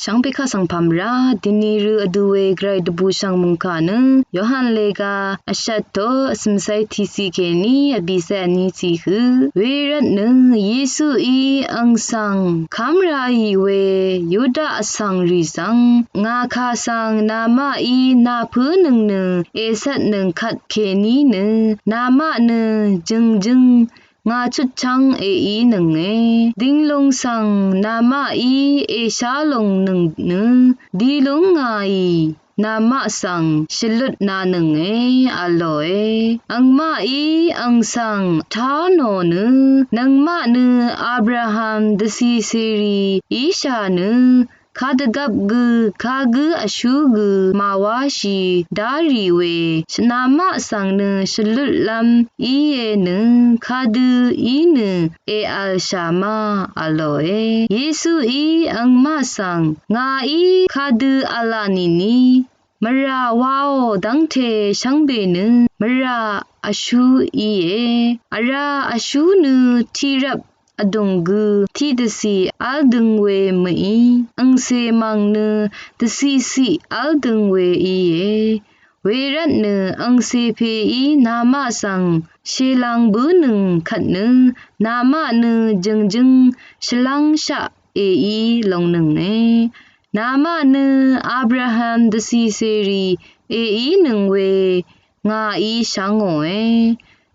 ช่างเปข้าสังพามราดินีรูอดูเวไกรดบูช่างมุงคานึยอหันเลกาอชัตโตสมไซทีซีเคนีอบิเซนีซีคือเวรัตนึเยซูอีอังสังคามราอีเวยูดาอสังรีสังงาคาสังนามาอีนาพืนึงนึเอสัตนึงขัดเคนีนึนามานึจึงงาชุดชังเออีหนึ่งดิงลงสังนามาอีเอชาลงหนึ่งดีลงงาอีนามาสังชลุดนาหนึ่งอลอยอังมาอีอังสังทาโนนึนังมานึอับราฮัมดซีเซรีอีชานึคาดกับกุคากุอชูกุมาวาชีดารีเวชนามะสังนึชลุลัมอีเยนึคาดูอีนึเออัลชามาอลอยเยซูอีอังมาสังงาอีคาดูอลานีนีมราวาวดังเทช่างเบนึมราอชูอีเออาราอชูนึทีรับอดงกุที่ดสีอัลดึงเวมีอังเซมังเนดสีอัลดึงเวอีเยเวรัตเนอังเซเพอีนามาสังเชลังบุนึงขัดเนนามาเนจึงชลังชะเออีลงหนึ่งนามาเนอับราฮัมดซีเซรีเออีหนึ่งเวงาอีช่างโอ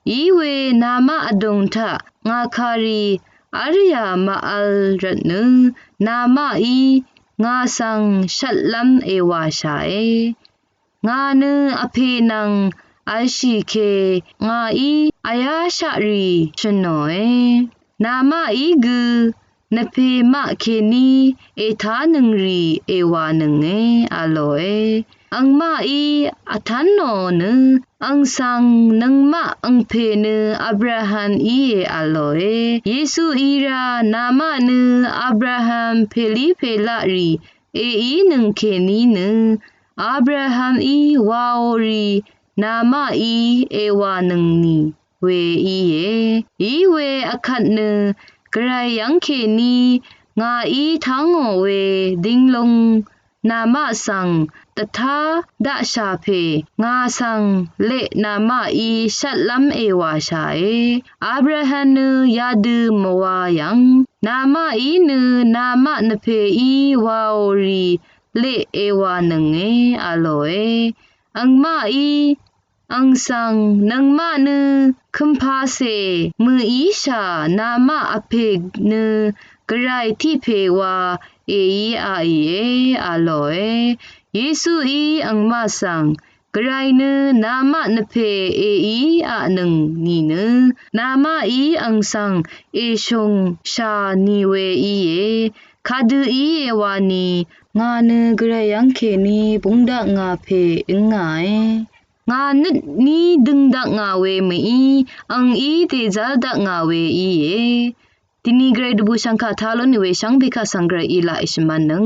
อีเวนามาอดงทะงาคารีอาริยามาอัลรัตนึนามาอีงาสังชัดลัมเอวาชางานึอเพนังอัลชิเคงาอีอายาชารีชนอยนามาอีกุนเพมะเคนีเอทานึงรีเอวานึงอลอยอังมาอีอัทันโนนึอังสังนังมะอังเพนึอับราฮัมอีเออลอยเยซูอีรานามานึอับราฮัมเพลีเพลารีเออีนึงเคนีนึอับราฮัมอีวาโอรีนามาอีเอวานึงนีเวอีเยอีเวอคัดนึกรายยังเคนีงาอีทังโอเวดิงลงนามาสังตถาดะชาเพงาสังเลนามาอีชัดลัมเอวาชาอับราฮัมนยาดูมวายังนามาอีนนามะนเพอีวาโอรีเลเอวานึงอลอยอังมาอีอังสังนังมานึคัมพาเซมืออีชานามะอเพนกรายที่เพวาเออีอาเออลอยเยซูอีอังมาสังกรายนึนามะนเพเออีอานึงนีนึนามาอีอังสังเอชงชานีเวอีเอคาดูอีเอวานีงานึกรายยังเคนีบุงดะงาเพอึงไงงานึดนี้ดึงดะงาเวมีอังอีเตจาดะงาเวอีเอตินีเกรดบูชังคาทาโลนิเวชังเบคาสังเกรอีลาอิชมันนึง